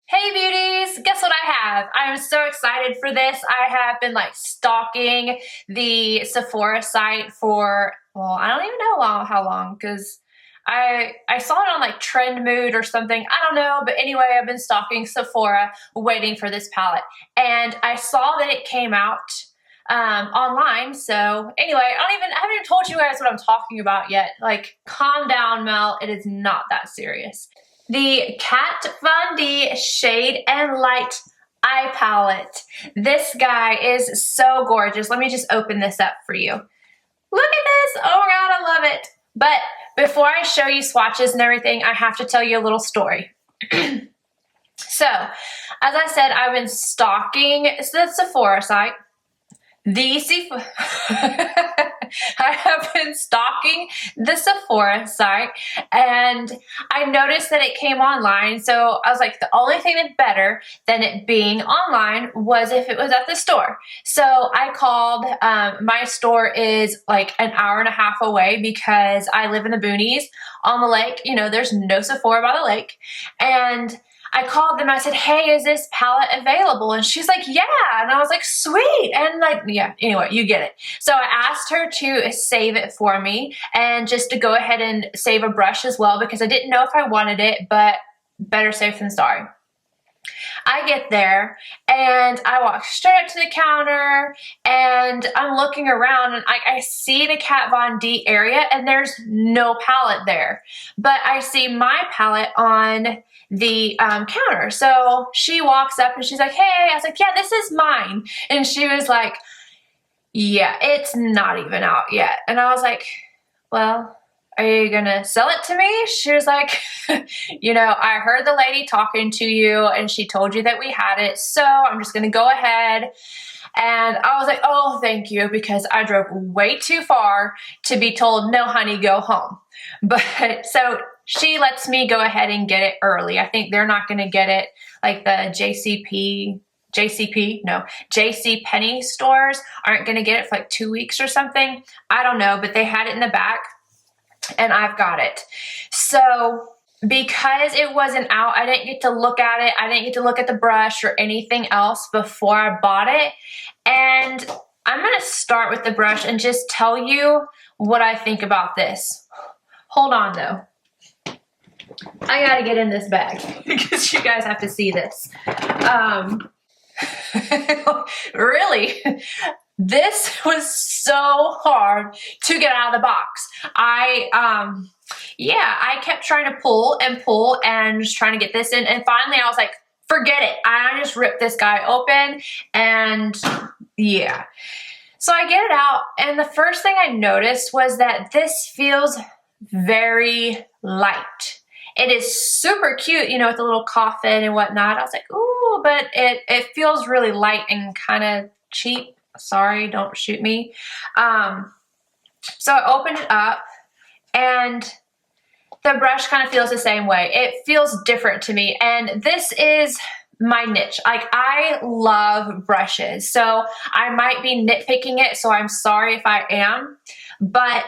Hey beauties, guess what I have? I'm so excited for this. I have been like stalking the Sephora site for, well, I don't even know how long because I saw it on like Trend Mood or something. I don't know, but anyway, I've been stalking Sephora waiting for this palette. And I saw that it came out online. So anyway, I haven't even told you guys what I'm talking about yet. Like, calm down, Mel. It is not that serious. The Kat Von D Shade and Light Eye Palette. This guy is so gorgeous. Let me just open this up for you. Look at this. Oh my God, I love it. But before I show you swatches and everything, I have to tell you a little story. So, as I said, I've been stalking the Sephora site. I have been stalking the Sephora site and I noticed that it came online. So I was like, the only thing that's better than it being online was if it was at the store. So I called, my store is like an hour and a half away because I live in the boonies on the lake. You know, there's no Sephora by the lake. And I called them, I said, hey, is this palette available? And she's like, yeah. And I was like, sweet. And like, yeah, anyway, you get it. So I asked her to save it for me and just to go ahead and save a brush as well because I didn't know if I wanted it, but better safe than sorry. I get there and I walk straight up to the counter and I'm looking around and I see the Kat Von D area and there's no palette there. But I see my palette on the counter. So she walks up and she's like, hey, I was like, yeah, this is mine. And she was like, yeah, it's not even out yet. And I was like, well, are you gonna sell it to me? She was like, you know, I heard the lady talking to you and she told you that we had it. So I'm just gonna go ahead. And I was like, oh, thank you, because I drove way too far to be told, no, honey, go home. But so she lets me go ahead and get it early. I think they're not gonna get it like the JC Penney stores aren't gonna get it for like 2 weeks or something. I don't know, but they had it in the back. And I've got it. So because it wasn't out, I didn't get to look at it. I didn't get to look at the brush or anything else before I bought it. And I'm going to start with the brush and just tell you what I think about this. Hold on though. I got to get in this bag because you guys have to see this. Really? This was so hard to get out of the box. I kept trying to pull and just trying to get this in. And finally I was like, forget it. I just ripped this guy open and yeah. So I get it out and the first thing I noticed was that this feels very light. It is super cute, you know, with the little coffin and whatnot. I was like, ooh, but it feels really light and kind of cheap. Sorry, don't shoot me. So I opened it up and the brush kind of feels the same way. It feels different to me. And this is my niche. Like, I love brushes. So I might be nitpicking it. So I'm sorry if I am. But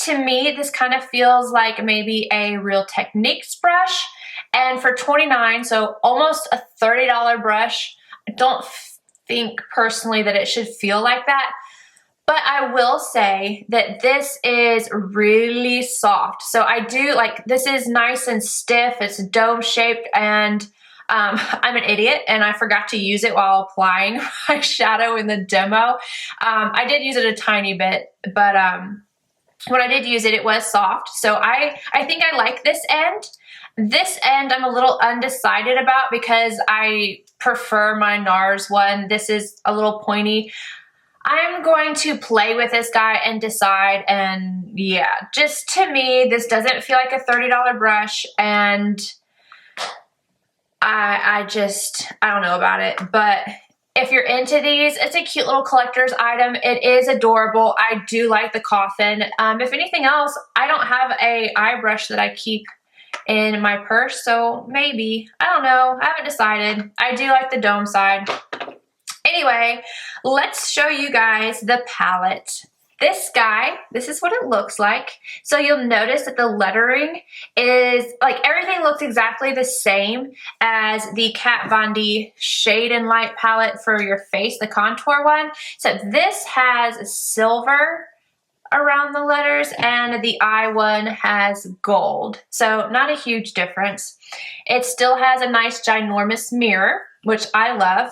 to me, this kind of feels like maybe a Real Techniques brush. And for $29, so almost a $30 brush, I don't think personally that it should feel like that, but I will say that this is really soft. So I do like, this is nice and stiff, it's dome shaped, and I'm an idiot and I forgot to use it while applying my shadow in the demo. I did use it a tiny bit, but when I did use it, it was soft. So I think I like this end. This end I'm a little undecided about because I prefer my NARS one. This is a little pointy. I'm going to play with this guy and decide, and yeah, just to me, this doesn't feel like a $30 brush, and I don't know about it, but if you're into these, it's a cute little collector's item. It is adorable. I do like the coffin. If anything else, I don't have a eye brush that I keep in my purse, so maybe, I don't know, I haven't decided. I do like the dome side. Anyway, let's show you guys the palette. this guy, this is what it looks like. So you'll notice that the lettering is, like, everything looks exactly the same as the Kat Von D Shade and Light palette for your face, the contour one. So this has silver around the letters and the eye one has gold. So not a huge difference. It still has a nice ginormous mirror, which I love.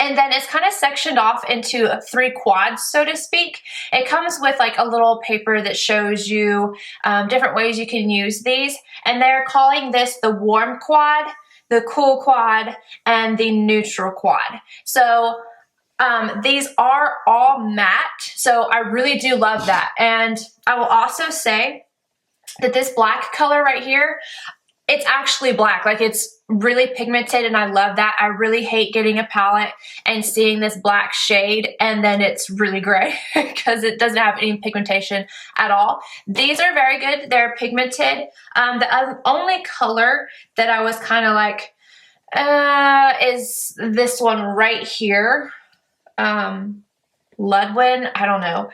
And then it's kind of sectioned off into 3 quads, so to speak. It comes with like a little paper that shows you different ways you can use these. And they're calling this the warm quad, the cool quad, and the neutral quad. So these are all matte, so I really do love that. And I will also say that this black color right here, it's actually black. Like, it's really pigmented and I love that. I really hate getting a palette and seeing this black shade and then it's really gray because it doesn't have any pigmentation at all. These are very good. They're pigmented. The only color that I was kind of like, is this one right here. Ludwin, I don't know.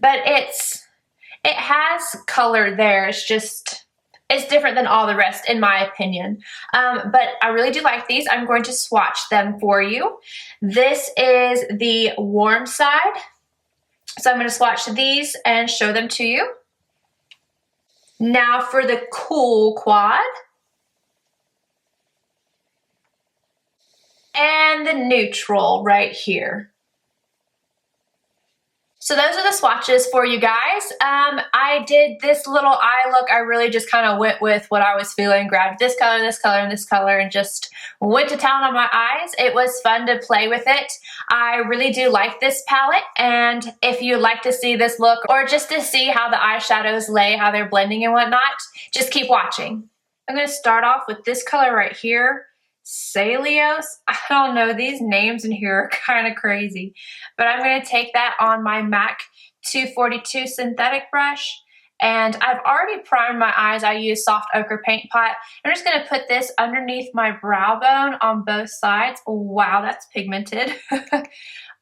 But it has color there. It's different than all the rest, in my opinion. But I really do like these. I'm going to swatch them for you. This is the warm side. So I'm going to swatch these and show them to you. Now for the cool quad. And the neutral right here. So those are the swatches for you guys. I did this little eye look. I really just kind of went with what I was feeling, grabbed this color, this color, and this color, and just went to town on my eyes. It was fun to play with it. I really do like this palette, and if you'd like to see this look, or just to see how the eyeshadows lay, how they're blending and whatnot, just keep watching. I'm going to start off with this color right here. Salios. I don't know, these names in here are kind of crazy, but I'm going to take that on my MAC 242 synthetic brush, and I've already primed my eyes. I use soft ochre paint pot. I'm just going to put this underneath my brow bone on both sides. Wow, that's pigmented. And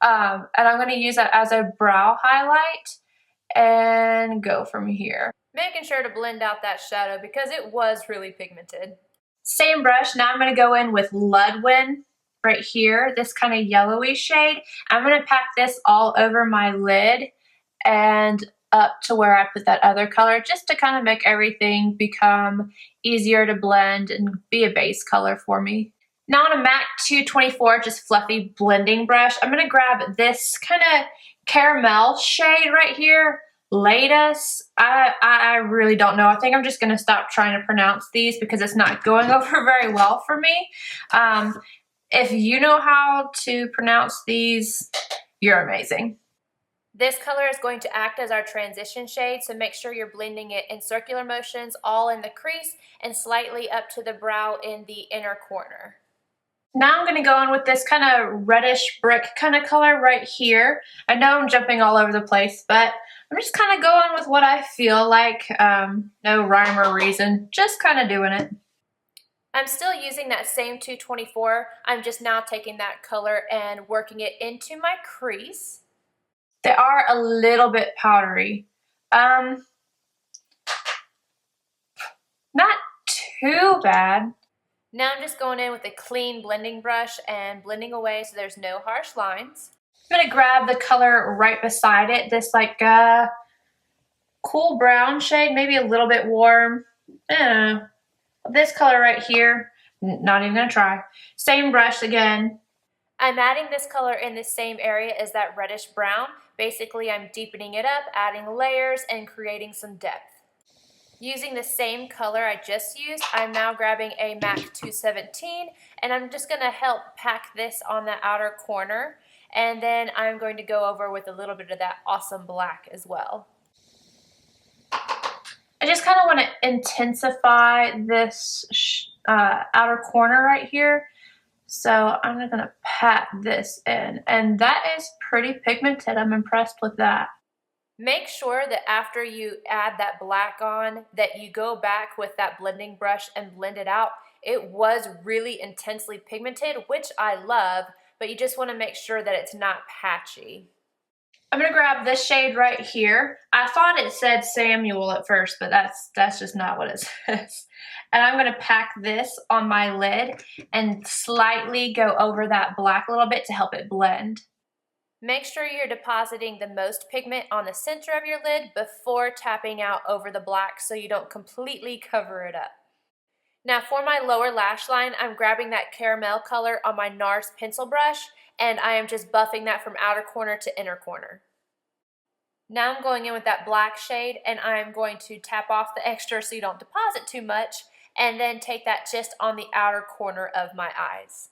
I'm going to use that as a brow highlight and go from here, making sure to blend out that shadow because it was really pigmented. Same brush. Now I'm going to go in with Ludwin right here, this kind of yellowy shade. I'm going to pack this all over my lid and up to where I put that other color, just to kind of make everything become easier to blend and be a base color for me. Now on a MAC 224, just fluffy blending brush, I'm going to grab this kind of caramel shade right here. Latest, I really don't know. I think I'm just going to stop trying to pronounce these because it's not going over very well for me. If you know how to pronounce these, you're amazing. This color is going to act as our transition shade, so make sure you're blending it in circular motions, all in the crease and slightly up to the brow in the inner corner. Now I'm going to go in with this kind of reddish brick kind of color right here. I know I'm jumping all over the place, but I'm just kind of going with what I feel like. No rhyme or reason, just kind of doing it. I'm still using that same 224. I'm just now taking that color and working it into my crease. They are a little bit powdery. Not too bad. Now I'm just going in with a clean blending brush and blending away so there's no harsh lines. I'm going to grab the color right beside it, this like cool brown shade, maybe a little bit warm. I don't know. This color right here, not even going to try. Same brush again. I'm adding this color in the same area as that reddish brown. Basically, I'm deepening it up, adding layers, and creating some depth. Using the same color I just used, I'm now grabbing a MAC 217, and I'm just going to help pack this on the outer corner, and then I'm going to go over with a little bit of that awesome black as well. I just kind of want to intensify this outer corner right here, so I'm going to pat this in, and that is pretty pigmented. I'm impressed with that. Make sure that after you add that black on, that you go back with that blending brush and blend it out. It was really intensely pigmented, which I love, but you just want to make sure that it's not patchy. I'm gonna grab this shade right here. I thought it said Samuel at first, but that's just not what it says. And I'm gonna pack this on my lid and slightly go over that black a little bit to help it blend. Make sure you're depositing the most pigment on the center of your lid before tapping out over the black so you don't completely cover it up. Now for my lower lash line, I'm grabbing that caramel color on my NARS pencil brush, and I am just buffing that from outer corner to inner corner. Now I'm going in with that black shade, and I'm going to tap off the extra so you don't deposit too much, and then take that just on the outer corner of my eyes.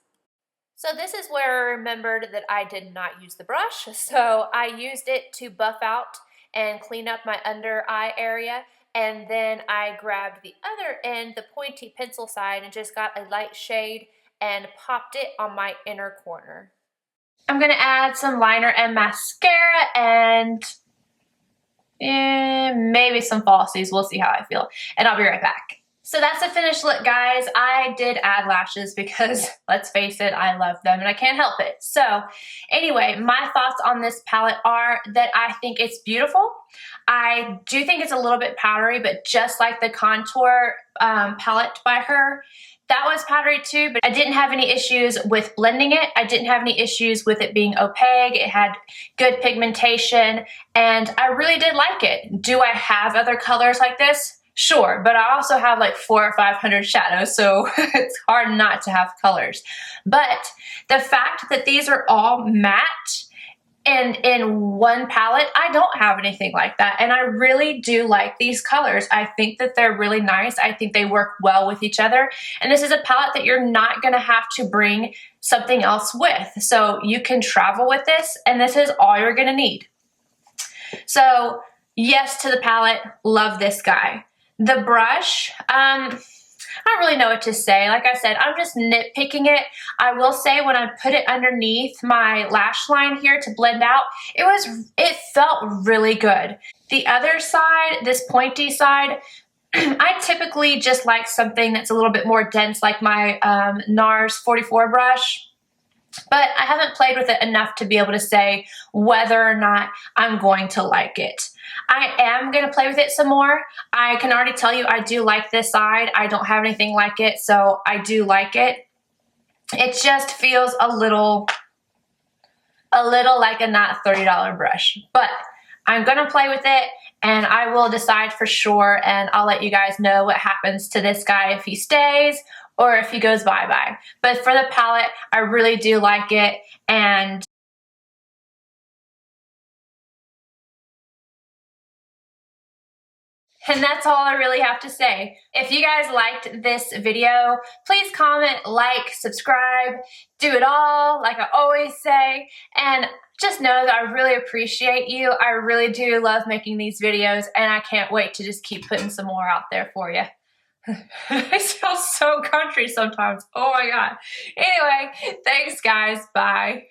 So this is where I remembered that I did not use the brush, so I used it to buff out and clean up my under eye area, and then I grabbed the other end, the pointy pencil side, and just got a light shade and popped it on my inner corner. I'm going to add some liner and mascara and maybe some falsies. We'll see how I feel, and I'll be right back. So that's the finished look, guys. I did add lashes because, let's face it, I love them and I can't help it. So anyway, my thoughts on this palette are that I think it's beautiful. I do think it's a little bit powdery, but just like the contour palette by her, that was powdery too, but I didn't have any issues with blending it. I didn't have any issues with it being opaque. It had good pigmentation, and I really did like it. Do I have other colors like this? Sure, but I also have like 400 or 500 shadows, so it's hard not to have colors. But the fact that these are all matte and in one palette, I don't have anything like that, and I really do like these colors. I think that they're really nice. I think they work well with each other, and this is a palette that you're not gonna have to bring something else with. So you can travel with this, and this is all you're gonna need. So yes to the palette, love this guy. The brush, I don't really know what to say. Like I said, I'm just nitpicking it. I will say when I put it underneath my lash line here to blend out, it felt really good. The other side, this pointy side, I typically just like something that's a little bit more dense, like my NARS 44 brush. But I haven't played with it enough to be able to say whether or not I'm going to like it. I am going to play with it some more. I can already tell you I do like this side. I don't have anything like it, so I do like it. It just feels a little like a not $30 brush. But I'm going to play with it, and I will decide for sure, and I'll let you guys know what happens to this guy if he stays or if he goes bye-bye. But for the palette, I really do like it, and that's all I really have to say. If you guys liked this video, please comment, like, subscribe, do it all, like I always say, and just know that I really appreciate you. I really do love making these videos, and I can't wait to just keep putting some more out there for you. I feel so country sometimes. Oh my God. Anyway, thanks guys. Bye.